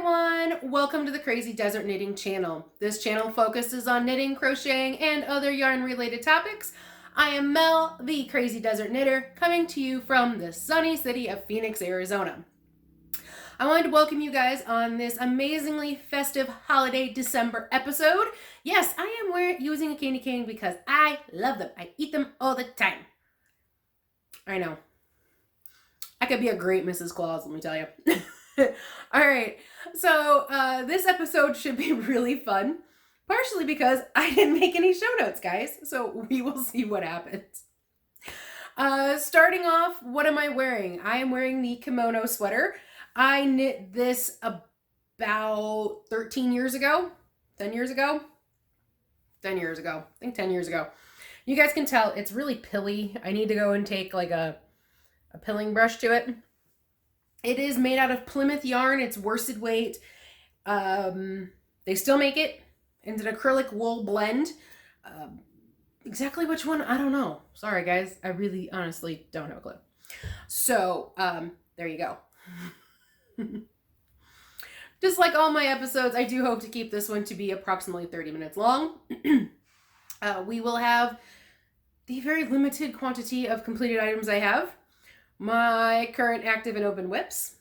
everyone, welcome to the Crazy Desert Knitting channel. This channel focuses on knitting, crocheting, and other yarn related topics. I am Mel, the Crazy Desert Knitter, coming to you from the sunny city of Phoenix, Arizona. I wanted to welcome you guys on this amazingly festive holiday December episode. Yes, I am using a candy cane because I love them. I eat them all the time. I know. I could be a great Mrs. Claus, let me tell you. All right, so this episode should be really fun, partially because I didn't make any show notes, guys, so we will see what happens. Starting off, what am I wearing? I am wearing the kimono sweater. I knit this about 13 years ago, 10 years ago, 10 years ago, I think 10 years ago. You guys can tell it's really pilly. I need to go and take like a pilling brush to it. It is made out of Plymouth yarn. It's worsted weight. They still make it. It's an acrylic wool blend. Exactly which one, I don't know. Sorry, guys. I really, honestly don't have a clue. So, there you go. Just like all my episodes, I do hope to keep this one to be approximately 30 minutes long. We will have the very limited quantity of completed items I have. My current active and open whips,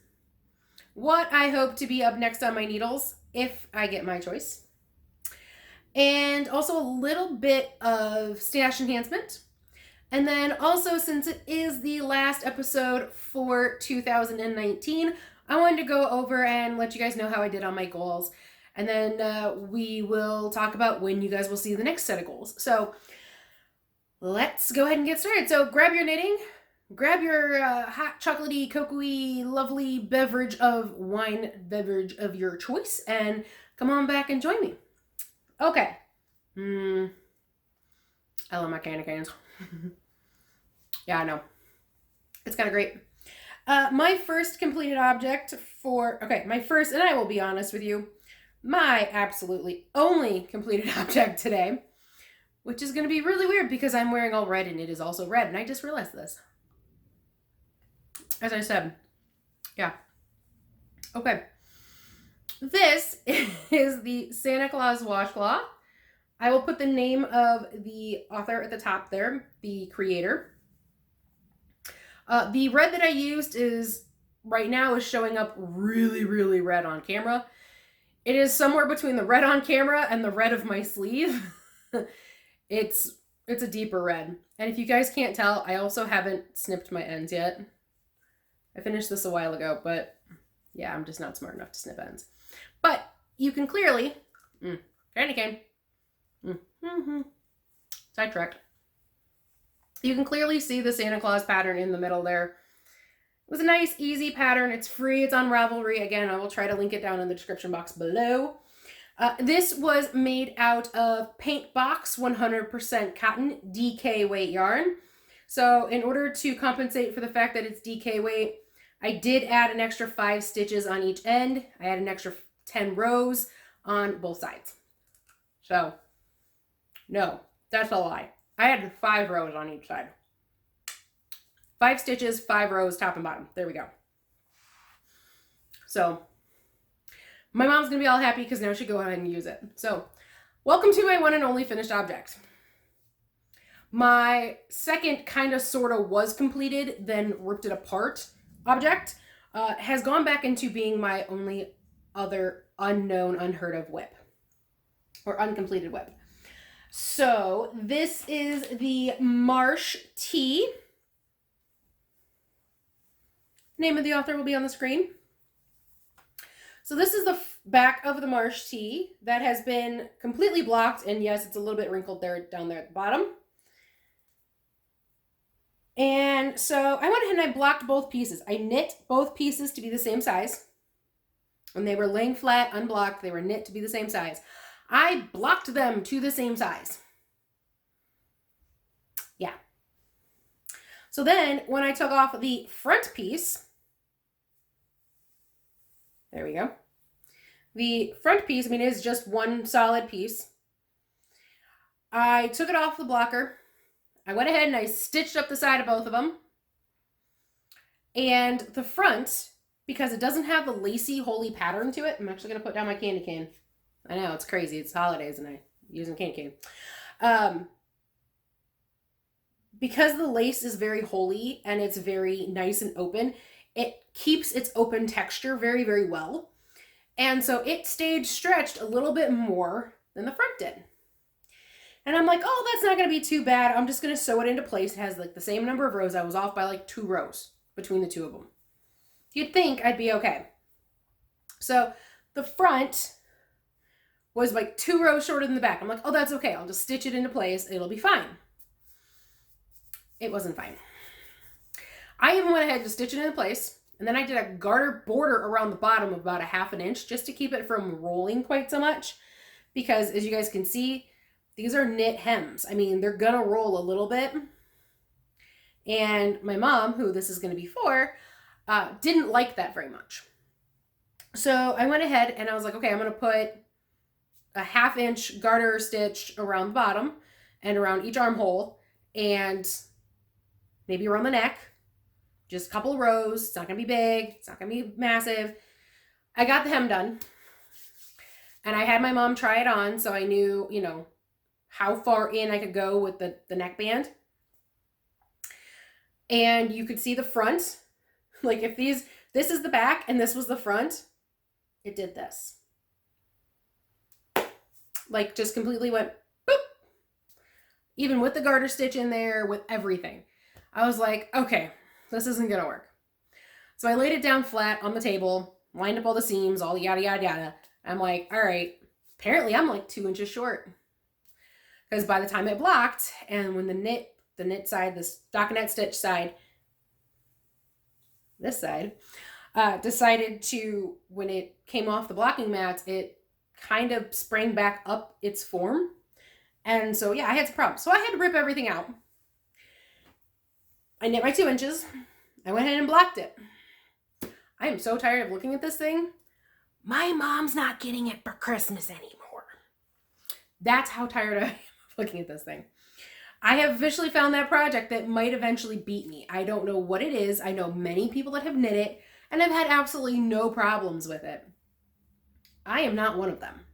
what I hope to be up next on my needles if I get my choice, and also a little bit of stash enhancement. And then also, since it is the last episode for 2019, I wanted to go over and let you guys know how I did on my goals. And then we will talk about when you guys will see the next set of goals. So let's go ahead and get started. So grab your knitting. Grab your hot, chocolatey, cocoa-y, lovely beverage of your choice and come on back and join me. Okay. I love my candy canes. Yeah, I know. It's kind of great. My first completed object and I will be honest with you, my absolutely only completed object today, which is going to be really weird because I'm wearing all red and it is also red, and I just realized this. As I said, yeah. Okay. This is the Santa Claus washcloth. I will put the name of the author at the top there, the creator. The red that I used right now is showing up really, really red on camera. It is somewhere between the red on camera and the red of my sleeve. It's a deeper red. And if you guys can't tell, I also haven't snipped my ends yet. I finished this a while ago, but yeah, I'm just not smart enough to snip ends. But you can clearly, candy cane, sidetracked. You can clearly see the Santa Claus pattern in the middle there. It was a nice, easy pattern. It's free. It's on Ravelry. Again, I will try to link it down in the description box below. This was made out of Paint Box 100% cotton DK weight yarn. So in order to compensate for the fact that it's DK weight, I did add an extra 5 stitches on each end. I had an extra 10 rows on both sides. So, no, that's a lie. I had 5 rows on each side. 5 stitches, 5 rows, top and bottom. There we go. So, my mom's going to be all happy because now she can go ahead and use it. So, welcome to my one and only finished object. My second kind of sort of was completed, then ripped it apart object has gone back into being my only other unknown, unheard of whip, or uncompleted whip. So this is the Marsh Tee. Name of the author will be on the screen. So this is the back of the Marsh Tee that has been completely blocked, and yes, it's a little bit wrinkled there down there at the bottom. And so I went ahead and I blocked both pieces. I knit both pieces to be the same size. When they were laying flat, unblocked, they were knit to be the same size. I blocked them to the same size. Yeah. So then when I took off the front piece, there we go. The front piece, I mean, is just one solid piece. I took it off the blocker. I went ahead and I stitched up the side of both of them. And the front, because it doesn't have the lacy, holy pattern to it. I'm actually going to put down my candy cane. I know, it's crazy. It's holidays and I'm using candy cane. Because the lace is very holy and it's very nice and open, it keeps its open texture very, very well. And so it stayed stretched a little bit more than the front did. And I'm like, oh, that's not going to be too bad. I'm just going to sew it into place. It has like the same number of rows. I was off by like 2 rows between the two of them. You'd think I'd be okay. So the front was like 2 rows shorter than the back. I'm like, oh, that's okay. I'll just stitch it into place. It'll be fine. It wasn't fine. I even went ahead to stitch it into place. And then I did a garter border around the bottom of about 1/2 inch just to keep it from rolling quite so much. Because as you guys can see, these are knit hems. I mean, they're gonna roll a little bit. And my mom, who this is gonna be for, didn't like that very much. So I went ahead and I was like, okay, I'm gonna put a 1/2 inch garter stitch around the bottom and around each armhole and maybe around the neck. Just a couple of rows. It's not gonna be big. It's not gonna be massive. I got the hem done. And I had my mom try it on so I knew, you know, how far in I could go with the neckband. And you could see the front. Like if this is the back and this was the front, it did this. Like just completely went boop. Even with the garter stitch in there, with everything. I was like, okay, this isn't gonna work. So I laid it down flat on the table, lined up all the seams, all yada, yada, yada. I'm like, all right, apparently I'm like 2 inches short. Because by the time it blocked, and when the knit side, the stockinette stitch side, this side, decided to, when it came off the blocking mats, it kind of sprang back up its form. And so, yeah, I had some problems. So I had to rip everything out. I knit my 2 inches. I went ahead and blocked it. I am so tired of looking at this thing. My mom's not getting it for Christmas anymore. That's how tired I am of looking at this thing. I have officially found that project that might eventually beat me. I don't know what it is. I know many people that have knit it and have had absolutely no problems with it. I am not one of them.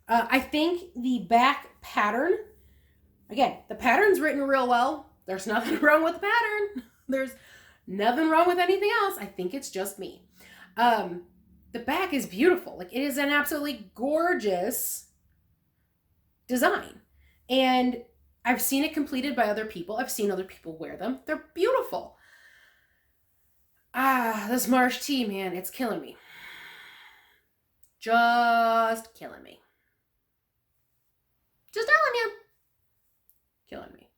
I think the back pattern, again, the pattern's written real well. There's nothing wrong with the pattern. There's nothing wrong with anything else. I think it's just me. The back is beautiful. Like, it is an absolutely gorgeous design. And I've seen it completed by other people. I've seen other people wear them. They're beautiful. This Marsh Tee, man, it's killing me. Just killing me. Just telling you. Killing me.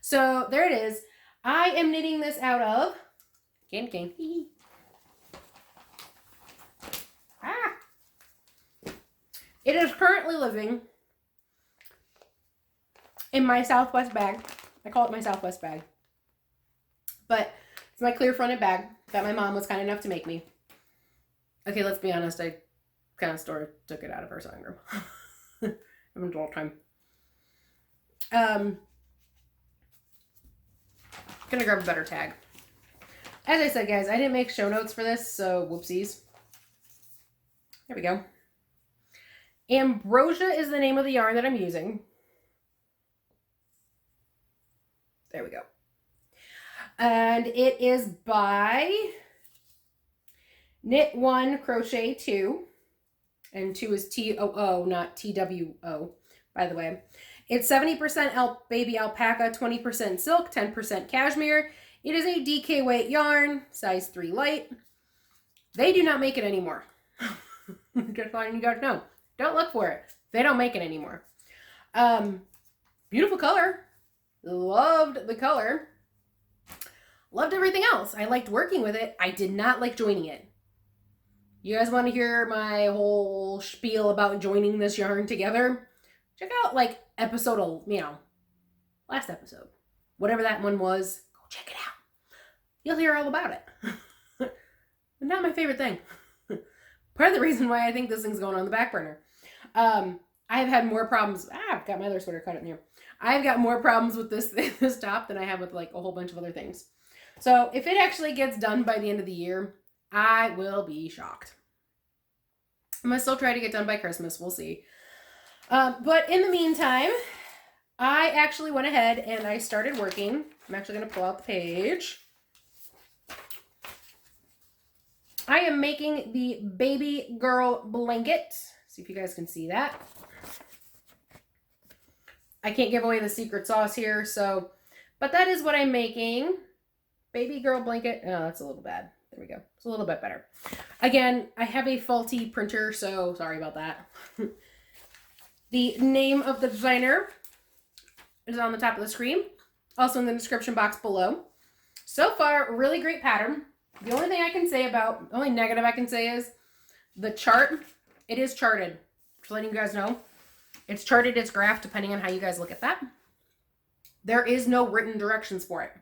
So there it is. I am knitting this out of candy cane. It is currently living in my Southwest bag. I call it my Southwest bag. But it's my clear fronted bag that my mom was kind enough to make me. Okay, let's be honest. I kind of took it out of our sewing room. Having a dull time. Gonna grab a better tag. As I said, guys, I didn't make show notes for this, so whoopsies. There we go. Ambrosia is the name of the yarn that I'm using. There we go. And it is by Knit 1, Crochet 2. And 2 is T-O-O, not T-W-O, by the way. It's 70% baby alpaca, 20% silk, 10% cashmere. It is a DK weight yarn, size 3 light. They do not make it anymore. Just letting you guys know. Don't look for it. They don't make it anymore. Beautiful color. Loved the color. Loved everything else. I liked working with it. I did not like joining it. You guys want to hear my whole spiel about joining this yarn together? Check out like episode, last episode. Whatever that one was, go check it out. You'll hear all about it. But not my favorite thing. Part of the reason why I think this thing's going on the back burner. I have had more problems. I've got my other sweater cut in here. I've got more problems with this top than I have with like a whole bunch of other things. So if it actually gets done by the end of the year, I will be shocked. I'm gonna still try to get done by Christmas. We'll see. But in the meantime, I actually went ahead and I started working. I'm actually gonna pull out the page. I am making the baby girl blanket. See if you guys can see that. I can't give away the secret sauce here, so, but that is what I'm making. Baby girl blanket. Oh, that's a little bad. There we go. It's a little bit better. Again, I have a faulty printer, so sorry about that. The name of the designer is on the top of the screen. Also in the description box below. So far, really great pattern. The only thing I can say about, the only negative I can say is the chart. It is charted. Just letting you guys know. It's charted, it's graphed, depending on how you guys look at that. There is no written directions for it.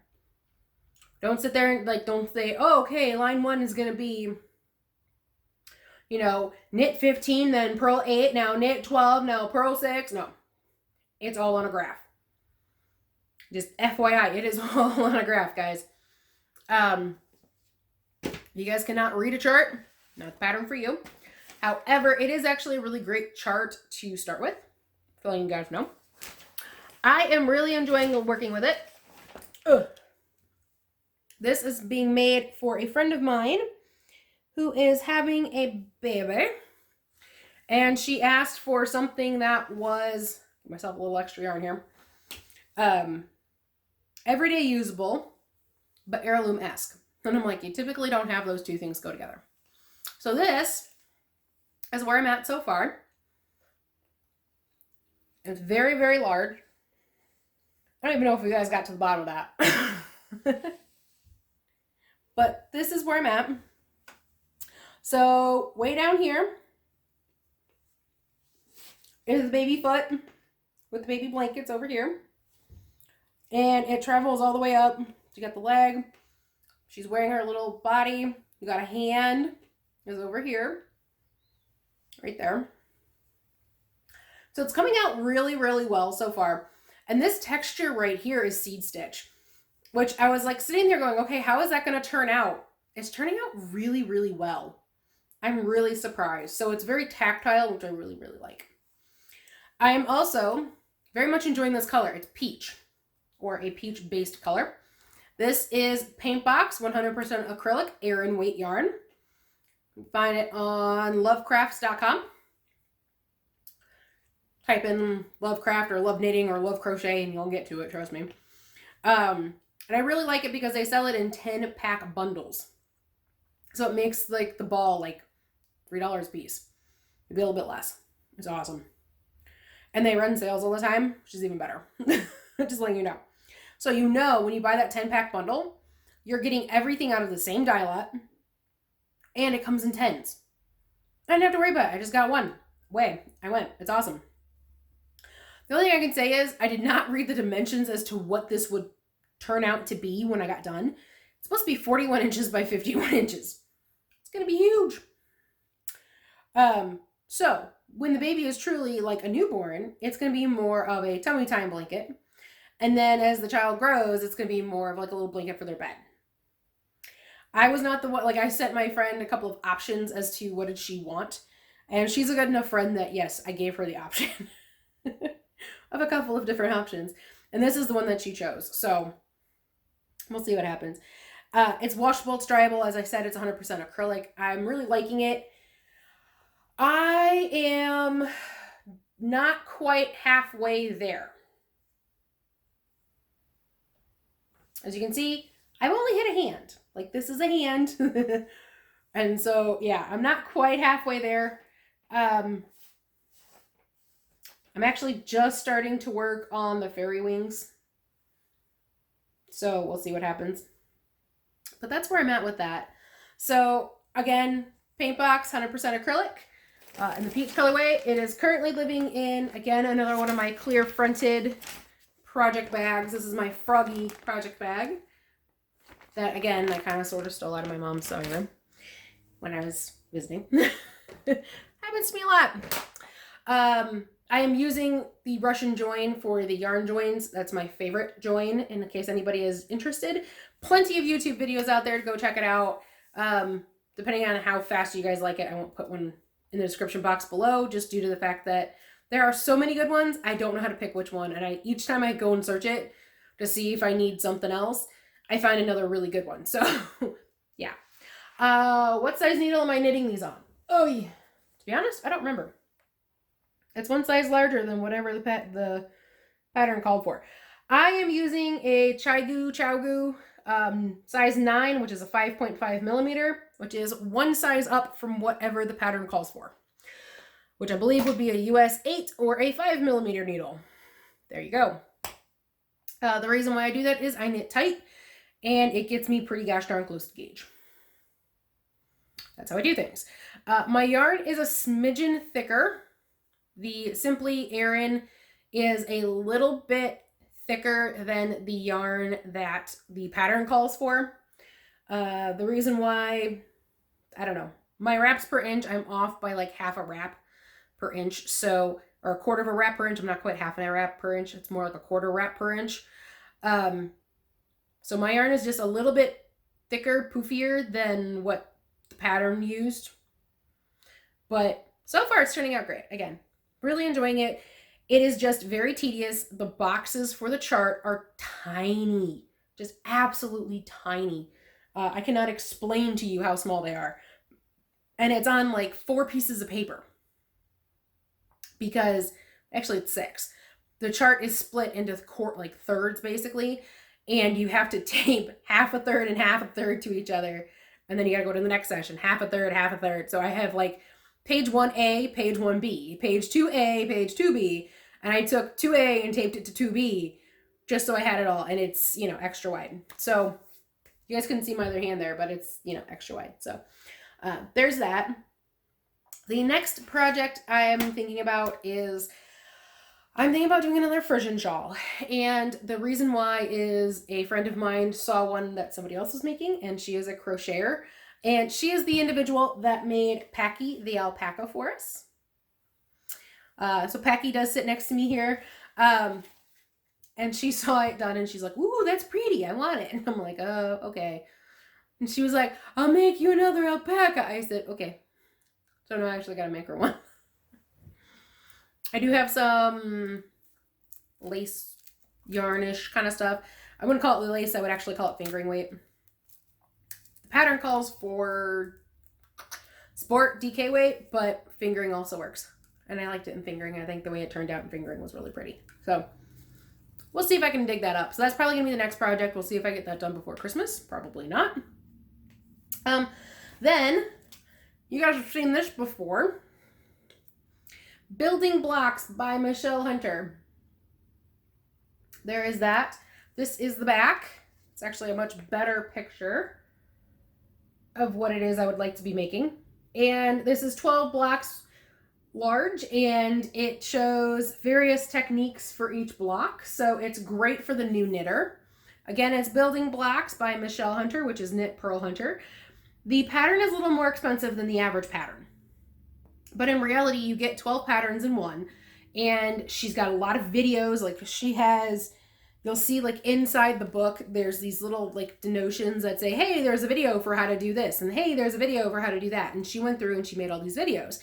Don't sit there and like, don't say, oh, okay, line 1 is going to be, you know, knit 15, then purl 8, now knit 12, now purl 6. No, it's all on a graph. Just FYI, it is all on a graph, guys. You guys cannot read a chart, not the pattern for you. However, it is actually a really great chart to start with, so letting you guys know. I am really enjoying working with it. Ugh. This is being made for a friend of mine who is having a baby. And she asked for something that was, give myself a little extra yarn here, everyday usable, but heirloom-esque. And I'm like, you typically don't have those two things go together. So this is where I'm at so far. It's very, very large. I don't even know if you guys got to the bottom of that. But this is where I'm at. So way down here is the baby foot with the baby blankets over here. And it travels all the way up. You got the leg. She's wearing her little body. You got a hand is over here. Right there. So it's coming out really, really well so far. And this texture right here is seed stitch, which I was like sitting there going, okay, how is that going to turn out? It's turning out really, really well. I'm really surprised. So it's very tactile, which I really, really like. I am also very much enjoying this color. It's peach, or a peach-based color. This is Paintbox 100% acrylic Aran weight yarn. You can find it on lovecrafts.com. Type in Lovecraft or Love Knitting or Love Crochet and you'll get to it, trust me. And I really like it because they sell it in 10-pack bundles. So it makes like the ball like $3 a piece. Maybe a little bit less. It's awesome. And they run sales all the time, which is even better. Just letting you know. So you know when you buy that 10-pack bundle, you're getting everything out of the same dye lot. And it comes in 10s. I didn't have to worry about it. I just got one. Away. I went. It's awesome. The only thing I can say is I did not read the dimensions as to what this would turn out to be when I got done. It's supposed to be 41 inches by 51 inches. It's going to be huge. So when the baby is truly like a newborn, it's going to be more of a tummy time blanket. And then as the child grows, it's going to be more of like a little blanket for their bed. I was not the one, like I sent my friend a couple of options as to what did she want. And she's a good enough friend that yes, I gave her the option of a couple of different options. And this is the one that she chose. So we'll see what happens. It's washable, it's dryable. As I said, it's 100% acrylic. I'm really liking it. I am not quite halfway there. As you can see, I've only hit a hand. Like this is a hand. And so, yeah, I'm not quite halfway there. I'm actually just starting to work on the fairy wings. So we'll see what happens. But that's where I'm at with that. So again, Paintbox, 100% acrylic. In the peach colorway, it is currently living in, again, another one of my clear fronted project bags. This is my Froggy project bag. That, again, I kind of sort of stole out of my mom's sewing room when I was visiting. Happens to me a lot. I am using the Russian join for the yarn joins. That's my favorite join in case anybody is interested. Plenty of YouTube videos out there to go check it out. depending on how fast you guys like it, I won't put one in the description box below, just due to the fact that there are so many good ones. I don't know how to pick which one. And each time I go and search it to see if I need something else, I find another really good one. So yeah. What size needle am I knitting these on? Oh yeah. To be honest, I don't remember. It's one size larger than whatever the pattern called for. I am using a Chowgu size 9, which is a 5.5 millimeter, which is one size up from whatever the pattern calls for, which I believe would be a US 8 or a 5 millimeter needle. There you go. The reason why I do that is I knit tight, and it gets me pretty gosh darn close to gauge. That's how I do things. My yarn is a smidgen thicker. The Simply Aran is a little bit thicker than the yarn that the pattern calls for. The reason why, I don't know, my wraps per inch, I'm off by like half a wrap per inch. So, or a quarter of a wrap per inch. I'm not quite half a wrap per inch. It's more like a quarter wrap per inch. So my yarn is just a little bit thicker, poofier than what the pattern used. But so far it's turning out great. Again, really enjoying it. It is just very tedious. The boxes for the chart are tiny, just absolutely tiny. I cannot explain to you how small they are. And it's on like 4 pieces of paper, because actually it's 6. The chart is split into like thirds basically, and you have to tape half a third and half a third to each other. And then you got to go to the next session, half a third, half a third. So I have like page 1A, page 1B, page 2A, page 2B. And I took 2A and taped it to 2B just so I had it all. And it's, you know, extra wide. So you guys couldn't see my other hand there, but it's, you know, extra wide. So there's that. The next project I am thinking about is I'm thinking about doing another Frisian shawl. And the reason why is a friend of mine saw one that somebody else was making, and she is a crocheter. And she is the individual that made Packy the alpaca for us. So Packy does sit next to me here. And she saw it done and she's like, ooh, that's pretty. I want it. And I'm like, oh, okay. And she was like, I'll make you another alpaca. I said, okay. So now I actually got to make her one. I do have some lace yarnish kind of stuff. I wouldn't call it lace. I would actually call it fingering weight. The pattern calls for sport DK weight, but fingering also works. And I liked it in fingering. I think the way it turned out in fingering was really pretty. So we'll see if I can dig that up. So that's probably going to be the next project. We'll see if I get that done before Christmas. Probably not. Then, you guys have seen this before. Building Blocks by Michelle Hunter. There is that. This is the back. It's actually a much better picture of what it is I would like to be making. And this is 12 blocks large, and it shows various techniques for each block. So it's great for the new knitter. Again, it's Building Blocks by Michelle Hunter, which is Knit Pearl Hunter. The pattern is a little more expensive than the average pattern. But in reality, you get 12 patterns in one. And she's got a lot of videos. Like she has, you'll see like inside the book, there's these little like denotions that say, hey, there's a video for how to do this. And hey, there's a video for how to do that. And she went through and she made all these videos.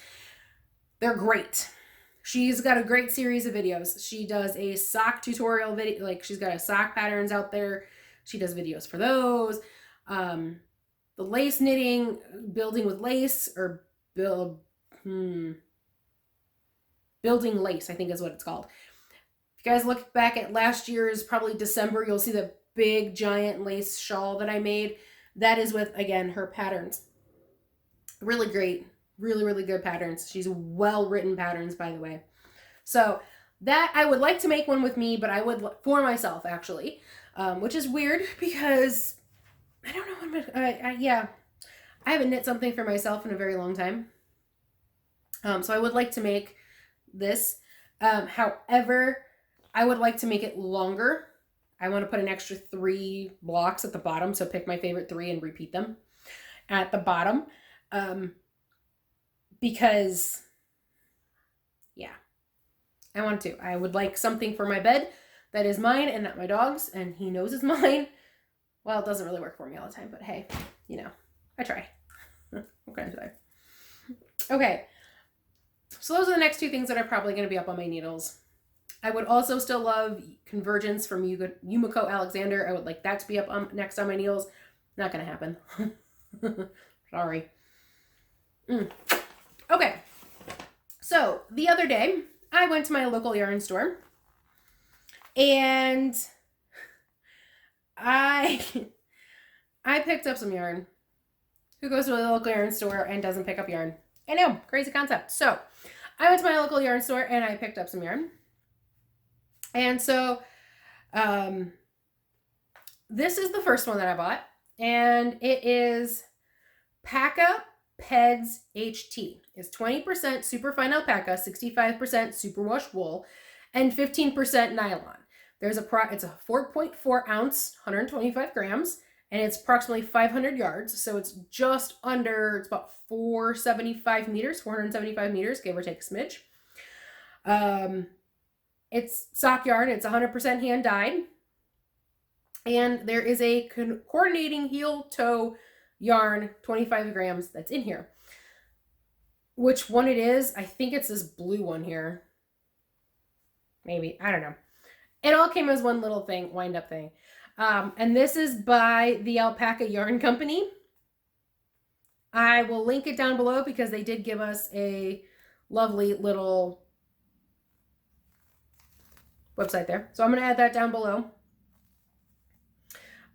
They're great. She's got a great series of videos. She does a sock tutorial video, like she's got a sock patterns out there. She does videos for those. The lace knitting, building with lace, or building lace, I think is what it's called. If you guys look back at last year's, probably December, you'll see the big giant lace shawl that I made. That is with, again, her patterns. Really great. Really, really good patterns. She's well-written patterns, by the way. So that, I would like to make one with me, but I would, for myself, actually, which is weird because I don't know when yeah, I haven't knit something for myself in a very long time. So I would like to make this. However, I would like to make it longer. I want to put an extra 3 blocks at the bottom. So pick my favorite 3 and repeat them at the bottom. Because, yeah, I want to. I would like something for my bed that is mine and not my dog's, and he knows it's mine. Well, it doesn't really work for me all the time, but hey, you know, I try. Okay, today. Okay. So those are the next two things that are probably going to be up on my needles. I would also still love Convergence from Yumiko Alexander. I would like that to be up next on my needles. Not going to happen. Sorry. Okay. So the other day, I went to my local yarn store and I picked up some yarn. Who goes to a local yarn store and doesn't pick up yarn? I know, crazy concept. So I went to my local yarn store and I picked up some yarn. And so this is the first one that I bought, and it is Paca Ped HT. It's 20% Superfine Alpaca, 65% Superwash wool, and 15% nylon. It's a 4.4 ounce, 125 grams, and it's approximately 500 yards. So it's just under, it's about 475 meters, 475 meters, give or take a smidge. It's sock yarn. It's 100% hand dyed. And there is a coordinating heel toe yarn, 25 grams, that's in here. Which one it is, I think it's this blue one here. Maybe, I don't know. It all came as one little thing, wind up thing. And this is by the Alpaca Yarn Company. I will link it down below because they did give us a lovely little website there. So I'm going to add that down below.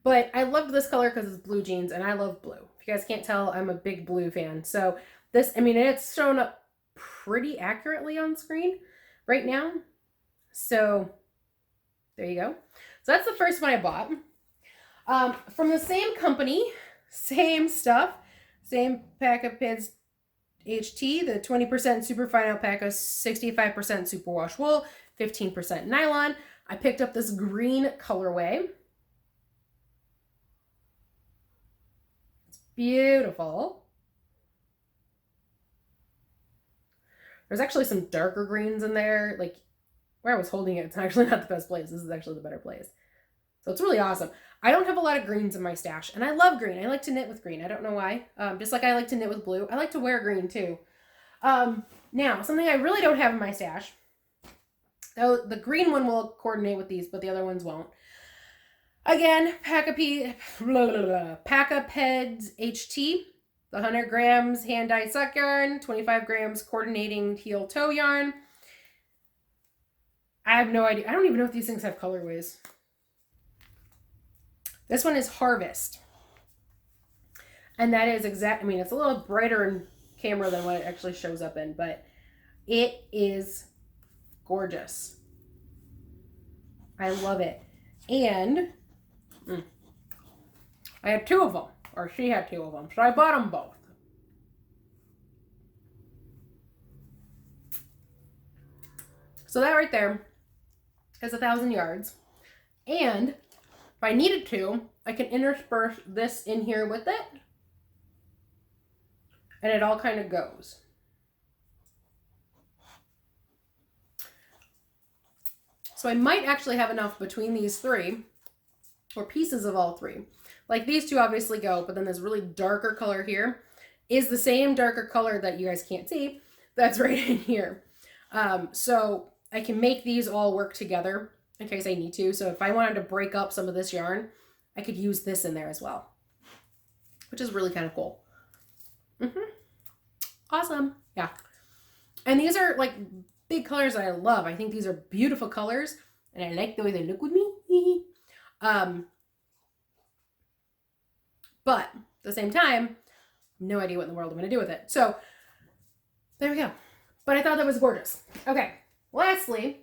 But I loved this color because it's blue jeans, and I love blue. If you guys can't tell, I'm a big blue fan. So this, I mean, it's shown up pretty accurately on screen right now. So there you go. So that's the first one I bought. From the same company, same stuff, same Paca Ped HT, the 20% Superfine Alpaca, 65% Superwash wool, 15% nylon. I picked up this green colorway. It's beautiful. There's actually some darker greens in there. Like where I was holding it, it's actually not the best place. This is actually the better place. So it's really awesome. I don't have a lot of greens in my stash, and I love green. I like to knit with green. I don't know why. Just like I like to knit with blue. I like to wear green too. Now, something I really don't have in my stash. So the green one will coordinate with these, but the other ones won't. Again, Paca Ped HT, 100 grams hand-dyed sock yarn, 25 grams coordinating heel toe yarn. I have no idea. I don't even know if these things have colorways. This one is Harvest. And that is I mean, it's a little brighter in camera than what it actually shows up in, but it is gorgeous. I love it. And I had two of them, or she had two of them, so I bought them both. So that right there is 1,000 yards. And if I needed to, I can intersperse this in here with it. And it all kind of goes. So I might actually have enough between these three, or pieces of all three. Like these two obviously go, but then this really darker color here is the same darker color that you guys can't see. That's right in here. So I can make these all work together in case I need to. So if I wanted to break up some of this yarn, I could use this in there as well, which is really kind of cool. Awesome. Yeah. And these are like big colors that I love. I think these are beautiful colors, and I like the way they look with me. But at the same time, no idea what in the world I'm going to do with it. So there we go. But I thought that was gorgeous. Okay. Lastly,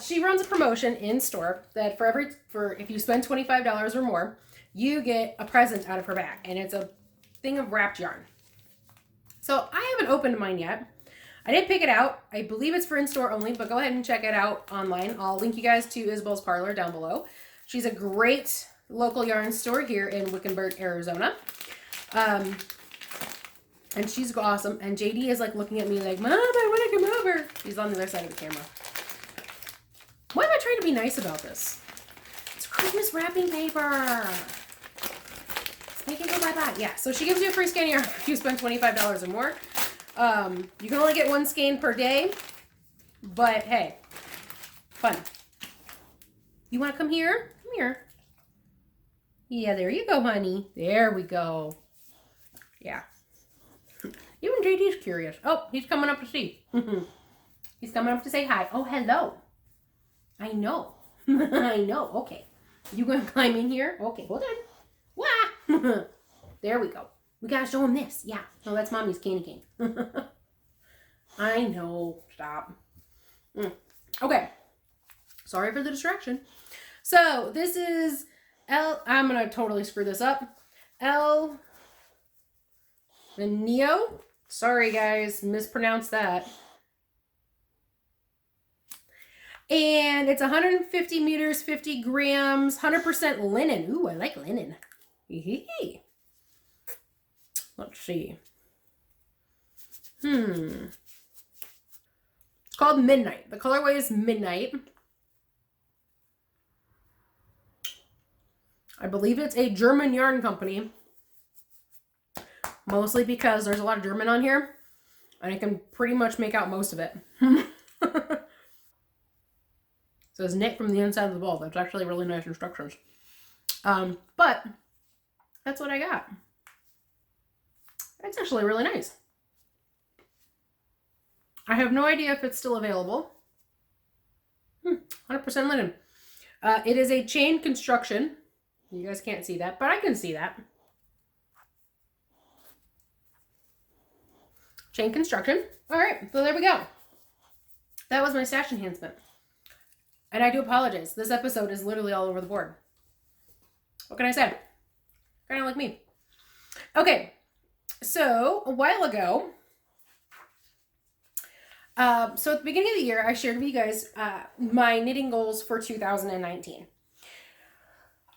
she runs a promotion in store that for if you spend $25 or more, you get a present out of her bag, and it's a thing of wrapped yarn. So I haven't opened mine yet. I did pick it out. I believe it's for in-store only, but go ahead and check it out online. I'll link you guys to Isabel's Parlor down below. She's a great local yarn store here in Wickenburg, Arizona. And she's awesome. And JD is like looking at me like, Mom, I want to come over. He's on the other side of the camera. Why am I trying to be nice about this? It's Christmas wrapping paper. It's Make it go bye-bye. Yeah, so she gives you a free skein yarn if you spend $25 or more. You can only get one skein per day, but hey, fun. You want to come here? Come here. Yeah, there you go, honey. There we go. Yeah. Even JD's curious. Oh, he's coming up to see. He's coming up to say hi. Oh, hello. I know. I know. Okay. You gonna climb in here? Okay, hold on. Wah! There we go. We gotta show him this. Yeah. Oh, that's mommy's candy cane. I know. Stop. Okay. Sorry for the distraction. So this is I'm gonna totally screw this up. Linio. Sorry guys, mispronounced that. And it's 150 meters, 50 grams, 100% linen. Ooh, I like linen. Let's see. It's called Midnight. The colorway is Midnight. I believe it's a German yarn company. Mostly because there's a lot of German on here. And I can pretty much make out most of it. So it's knit from the inside of the ball. That's actually really nice instructions. But that's what I got. It's actually really nice. I have no idea if it's still available. 100% linen. It is a chain construction. You guys can't see that, but I can see that. Chain construction. All right, so there we go. That was my stash enhancement. And I do apologize. This episode is literally all over the board. What can I say? Kind of like me. Okay, so a while ago, so at the beginning of the year, I shared with you guys my knitting goals for 2019.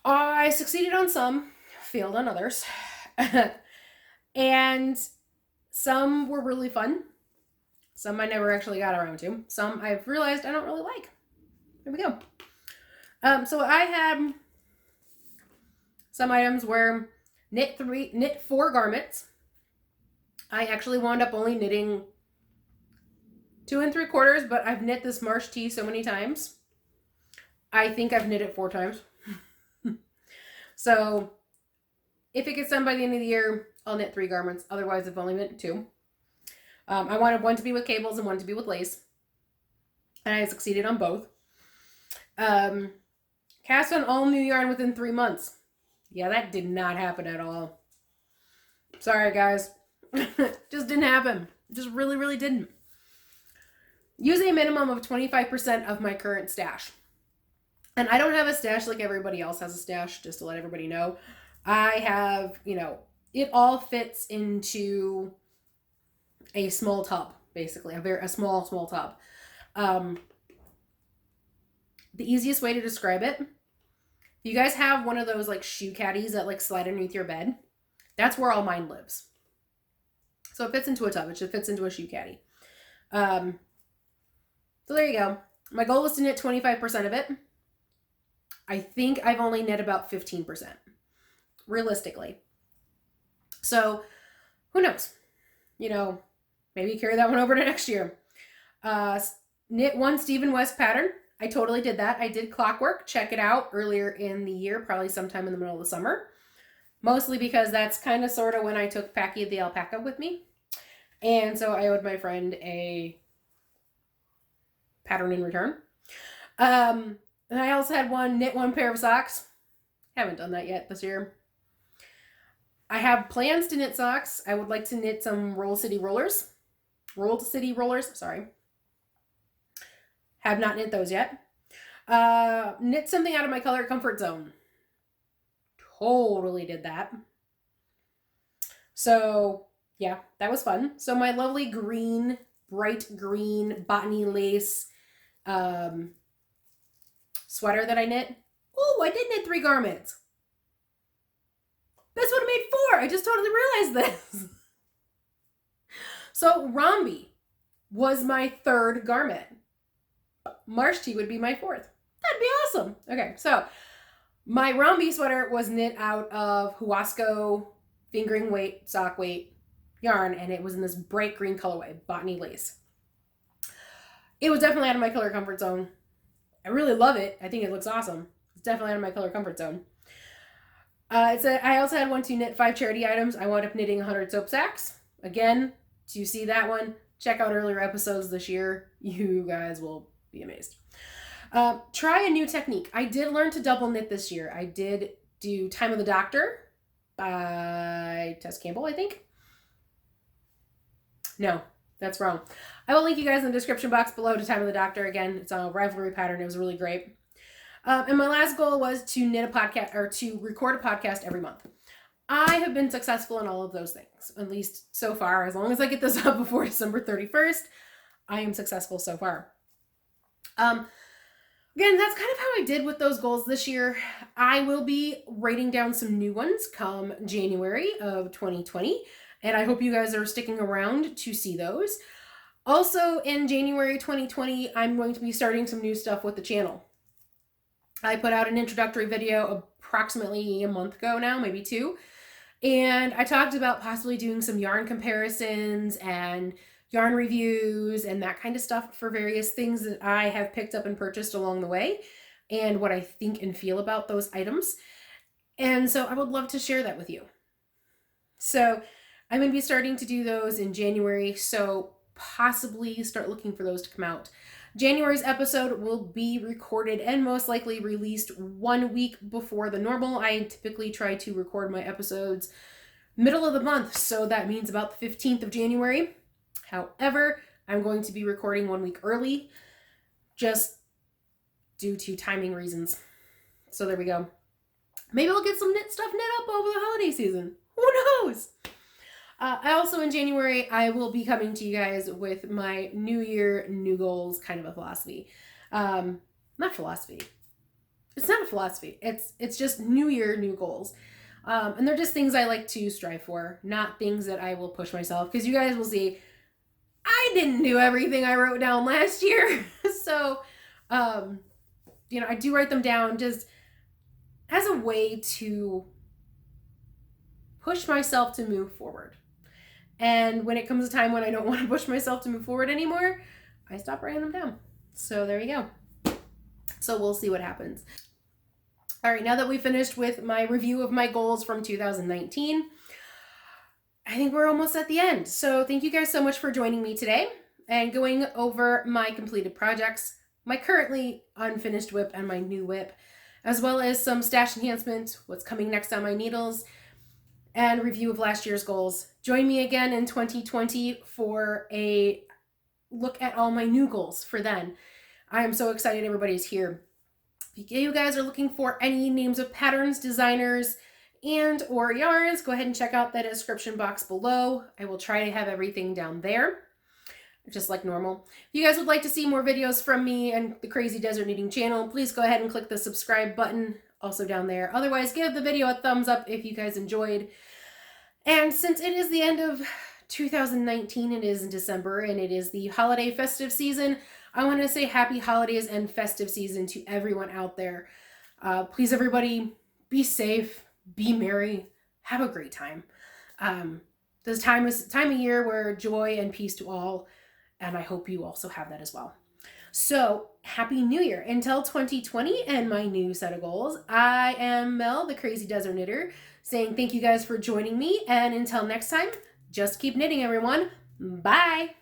I succeeded on some, failed on others, and some were really fun. Some I never actually got around to. Some I've realized I don't really like. There we go. So I had some items where knit 4 garments. I actually wound up only knitting 2 3/4, but I've knit this Marsh Tee so many times. I think I've knit it 4 times. So if it gets done by the end of the year, I'll knit 3 garments. Otherwise, I've only knit 2. I wanted one to be with cables and one to be with lace. And I succeeded on both. Cast on all new yarn within 3 months. Yeah, that did not happen at all. Sorry, guys. Just didn't happen. Just really, really didn't. Use a minimum of 25% of my current stash. And I don't have a stash like everybody else has a stash, just to let everybody know. I have, it all fits into a small tub, basically. A small tub. The easiest way to describe it, you guys have one of those like shoe caddies that like slide underneath your bed. That's where all mine lives. So it fits into a tub. It just fits into a shoe caddy. So there you go. My goal was to knit 25% of it. I think I've only knit about 15%, realistically. So who knows? Maybe carry that one over to next year. Knit 1 Stephen West pattern. I totally did that. I did Clockwork. Check it out earlier in the year, probably sometime in the middle of the summer. Mostly because that's kind of sort of when I took Paca the Alpaca with me. And so I owed my friend a pattern in return. And I also had knit 1 pair of socks. Haven't done that yet this year. I have plans to knit socks. I would like to knit some Rolled City rollers, sorry. Have not knit those yet. Knit something out of my color comfort zone. Totally did that. So yeah, that was fun. So my lovely green, bright green botany lace sweater that I knit. Oh, I did knit 3 garments. This would have made 4. I just totally realized this. So Romby was my 3rd garment. Marsh Tee would be my 4th. That'd be awesome. Okay, so My Romby sweater was knit out of Huasco fingering weight, sock weight yarn, and it was in this bright green colorway, botany lace. It was definitely out of my color comfort zone. I really love it. I think it looks awesome. It's definitely out of my color comfort zone. I also had one to knit 5 charity items. I wound up knitting 100 soap sacks. Again, to see that one, check out earlier episodes this year. You guys will be amazed. Try a new technique. I did learn to double knit this year. I did do Time of the Doctor by Tess Campbell, I think. No, that's wrong. I will link you guys in the description box below to Time of the Doctor. Again, it's a rivalry pattern. It was really great. And my last goal was to knit a podcast, or to record a podcast every month. I have been successful in all of those things, at least so far. As long as I get this up before December 31st, I am successful so far. Again, that's kind of how I did with those goals this year. I will be writing down some new ones come January of 2020, and I hope you guys are sticking around to see those. Also, in January 2020, I'm going to be starting some new stuff with the channel. I put out an introductory video approximately a month ago now, maybe 2, and I talked about possibly doing some yarn comparisons and yarn reviews and that kind of stuff for various things that I have picked up and purchased along the way, and what I think and feel about those items. And so I would love to share that with you. So I'm going to be starting to do those in January, so possibly start looking for those to come out. January's episode will be recorded and most likely released 1 week before the normal. I typically try to record my episodes middle of the month, so that means about the 15th of January. However, I'm going to be recording 1 week early, just due to timing reasons. So there we go. Maybe I'll get some knit stuff knit up over the holiday season. Who knows? I also, in January, I will be coming to you guys with my New Year, New Goals kind of a philosophy. Not philosophy. It's not a philosophy. It's just New Year, New Goals. And they're just things I like to strive for, not things that I will push myself. Because you guys will see, I didn't do everything I wrote down last year. So, I do write them down just as a way to push myself to move forward. And when it comes a time when I don't want to push myself to move forward anymore, I stop writing them down. So there you go. So we'll see what happens. All right, now that we finished with my review of my goals from 2019, I think we're almost at the end. So thank you guys so much for joining me today and going over my completed projects, my currently unfinished whip and my new whip, as well as some stash enhancement, what's coming next on my needles, and review of last year's goals. Join me again in 2020 for a look at all my new goals for then. I am so excited everybody's here. If you guys are looking for any names of patterns, designers, and or yarns, go ahead and check out that description box below. I will try to have everything down there, just like normal. If you guys would like to see more videos from me and the Crazy Desert Knitting channel, please go ahead and click the subscribe button also down there. Otherwise, give the video a thumbs up if you guys enjoyed. And since it is the end of 2019, it is in December, and it is the holiday festive season, I want to say happy holidays and festive season to everyone out there. Please, everybody, be safe, be merry, have a great time. This time of year where joy and peace to all, and I hope you also have that as well. So, Happy New Year. Until 2020 and my new set of goals, I am Mel, the Crazy Desert Knitter, saying thank you guys for joining me, and until next time, just keep knitting, everyone. Bye!